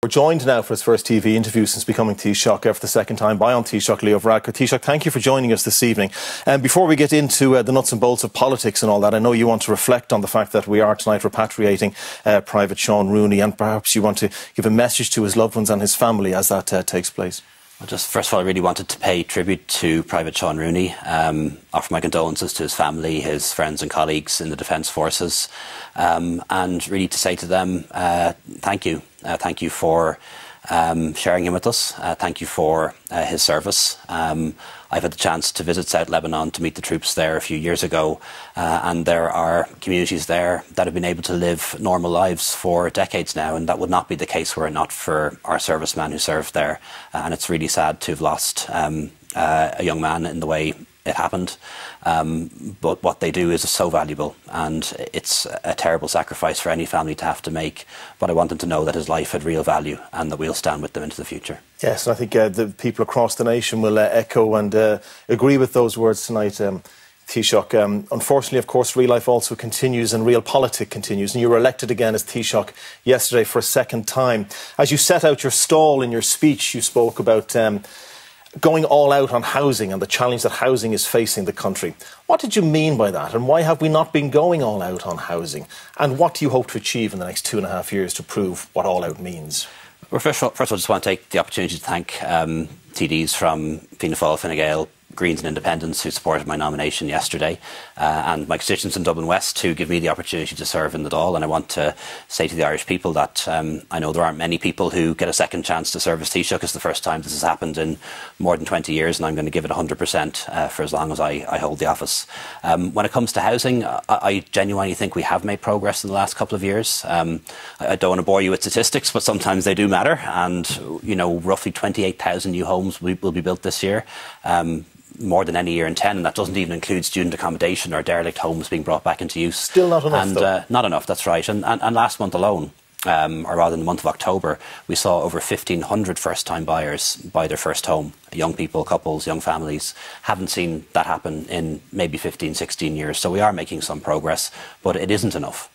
We're joined now for his first TV interview since becoming Taoiseach for the second time by Taoiseach Leo Varadkar. Taoiseach, thank you for joining us this evening. Before we get into the nuts and bolts of politics and all that, I know you want to reflect on the fact that we are tonight repatriating Private Sean Rooney, and perhaps you want to give a message to his loved ones and his family as that takes place. Well, just first of all, I really wanted to pay tribute to Private Sean Rooney, offer my condolences to his family, his friends and colleagues in the Defence Forces, and really to say to them, thank you. Thank you for sharing him with us. Thank you for his service. I've had the chance to visit South Lebanon to meet the troops there a few years ago, and there are communities there that have been able to live normal lives for decades now, and that would not be the case were it not for our serviceman who served there. And it's really sad to have lost a young man in the way it happened, but what they do is so valuable, and it's a terrible sacrifice for any family to have to make, but I want them to know that his life had real value and that we'll stand with them into the future. Yes, and I think the people across the nation will echo and agree with those words tonight. Taoiseach, unfortunately, of course, real life also continues and real politics continues, and you were elected again as Taoiseach yesterday for a second time. As you set out your stall in your speech, you spoke about going all out on housing and the challenge that housing is facing the country. What did you mean by that, and why have we not been going all out on housing? And what do you hope to achieve in the next 2.5 years to prove what all out means? Well, first of all, I just want to take the opportunity to thank TDs from Fianna Fáil, Fine Gael, Greens and Independents who supported my nomination yesterday, and my constituents in Dublin West who give me the opportunity to serve in the Dáil. And I want to say to the Irish people that I know there aren't many people who get a second chance to serve as Taoiseach. It's the first time this has happened in more than 20 years, and I'm going to give it 100% for as long as I hold the office. When it comes to housing, I genuinely think we have made progress in the last couple of years. I don't want to bore you with statistics, but sometimes they do matter. And, you know, roughly 28,000 new homes will be built this year. More than any year in 10, and that doesn't even include student accommodation or derelict homes being brought back into use. Still not enough, though. Not enough, that's right. And last month alone, or rather in the month of October, we saw over 1,500 first-time buyers buy their first home. Young people, couples, young families. Haven't seen that happen in maybe 15, 16 years. So we are making some progress, but it isn't enough.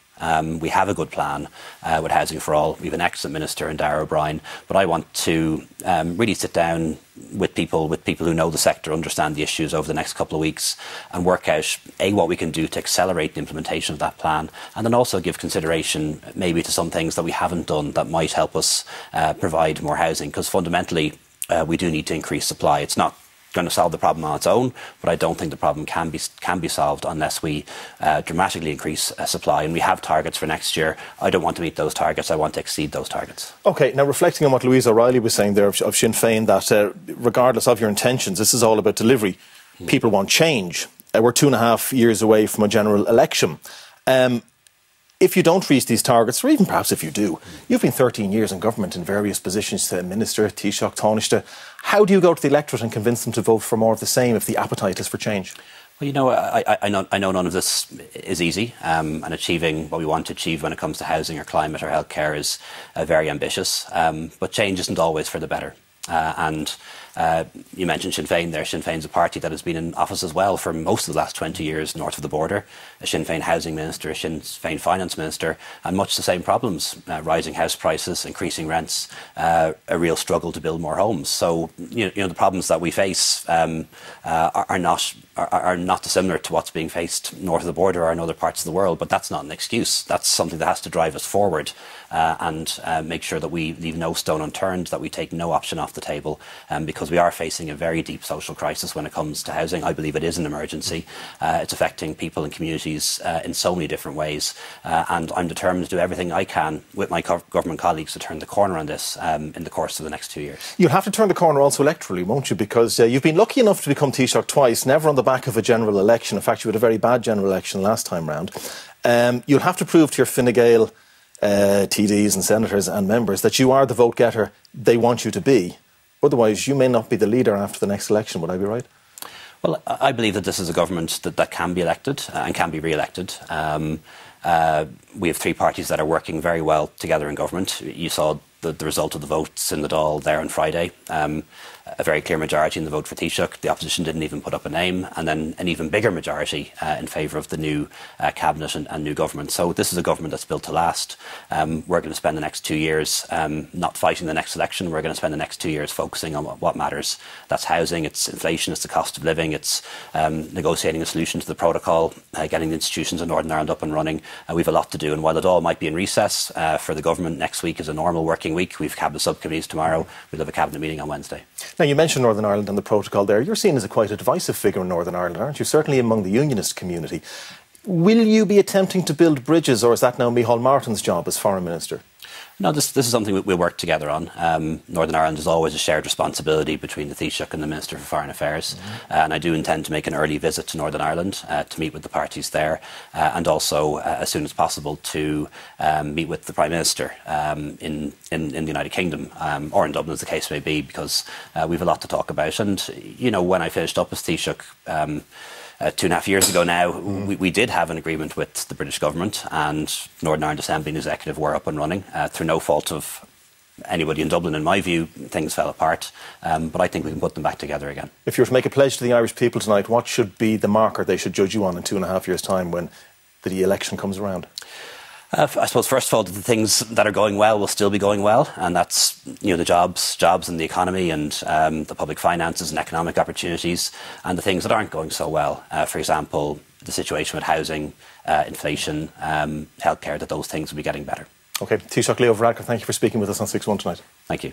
We have a good plan with Housing for All. We have an excellent minister in Darragh O'Brien, but I want to really sit down with people who know the sector, understand the issues over the next couple of weeks, and work out what we can do to accelerate the implementation of that plan, and then also give consideration maybe to some things that we haven't done that might help us provide more housing, because fundamentally we do need to increase supply. It's not going to solve the problem on its own, but I don't think the problem can be solved unless we dramatically increase supply. And we have targets for next year. I don't want to meet those targets. I want to exceed those targets. OK, now reflecting on what Louise O'Reilly was saying there of Sinn Féin, that regardless of your intentions, this is all about delivery. People want change. We're 2.5 years away from a general election. If you don't reach these targets, or even perhaps if you do, you've been 13 years in government in various positions, Minister, Taoiseach, Taoiseach. How do you go to the electorate and convince them to vote for more of the same if the appetite is for change? Well, you know, I know none of this is easy, and achieving what we want to achieve when it comes to housing or climate or healthcare is very ambitious, but change isn't always for the better. You mentioned Sinn Féin there. Sinn Féin's a party that has been in office as well for most of the last 20 years north of the border. A Sinn Féin housing minister, a Sinn Féin finance minister, and much the same problems. Rising house prices, increasing rents, a real struggle to build more homes. So, you know the problems that we face are not dissimilar to what's being faced north of the border or in other parts of the world, but that's not an excuse. That's something that has to drive us forward and make sure that we leave no stone unturned, that we take no option off the table, because we are facing a very deep social crisis when it comes to housing. I believe it is an emergency. It's affecting people and communities in so many different ways, and I'm determined to do everything I can with my government colleagues to turn the corner on this in the course of the next 2 years. You'll have to turn the corner also electorally, won't you? Because you've been lucky enough to become Taoiseach twice, never on the back of a general election. In fact, you had a very bad general election last time round. You'll have to prove to your Fine Gael TDs and senators and members that you are the vote getter they want you to be. Otherwise, you may not be the leader after the next election. Would I be right? Well, I believe that this is a government that can be elected and can be re-elected. We have three parties that are working very well together in government. You saw the result of the votes in the Dáil there on Friday. A very clear majority in the vote for Taoiseach. The opposition didn't even put up a name, and then an even bigger majority in favour of the new cabinet and new government. So this is a government that's built to last. We're going to spend the next 2 years not fighting the next election. We're going to spend the next 2 years focusing on what matters. That's housing, it's inflation, it's the cost of living, it's negotiating a solution to the protocol, getting the institutions in Northern Ireland up and running. We've a lot to do, and while the Dáil might be in recess for the government, next week is a normal working week. We've cabinet subcommittees tomorrow. We'll have a cabinet meeting on Wednesday. Now, you mentioned Northern Ireland and the protocol there. You're seen as quite a divisive figure in Northern Ireland, aren't you? Certainly among the unionist community. Will you be attempting to build bridges, or is that now Micheál Martin's job as Foreign Minister? No, this is something we'll work together on. Northern Ireland is always a shared responsibility between the Taoiseach and the Minister for Foreign Affairs. And I do intend to make an early visit to Northern Ireland to meet with the parties there, and also, as soon as possible, to meet with the Prime Minister in the United Kingdom, or in Dublin, as the case may be, because we've a lot to talk about. And, you know, when I finished up as Taoiseach, 2.5 years ago now, we did have an agreement with the British government, and Northern Ireland Assembly and Executive were up and running through no fault of anybody in Dublin. In my view, things fell apart, but I think we can put them back together again. If you were to make a pledge to the Irish people tonight, what should be the marker they should judge you on in 2.5 years' time when the election comes around? I suppose, first of all, the things that are going well will still be going well, and that's, you know, the jobs and the economy, and the public finances and economic opportunities, and the things that aren't going so well. For example, the situation with housing, inflation, healthcare, that those things will be getting better. OK, Taoiseach Leo Varadkar, thank you for speaking with us on 6-1 tonight. Thank you.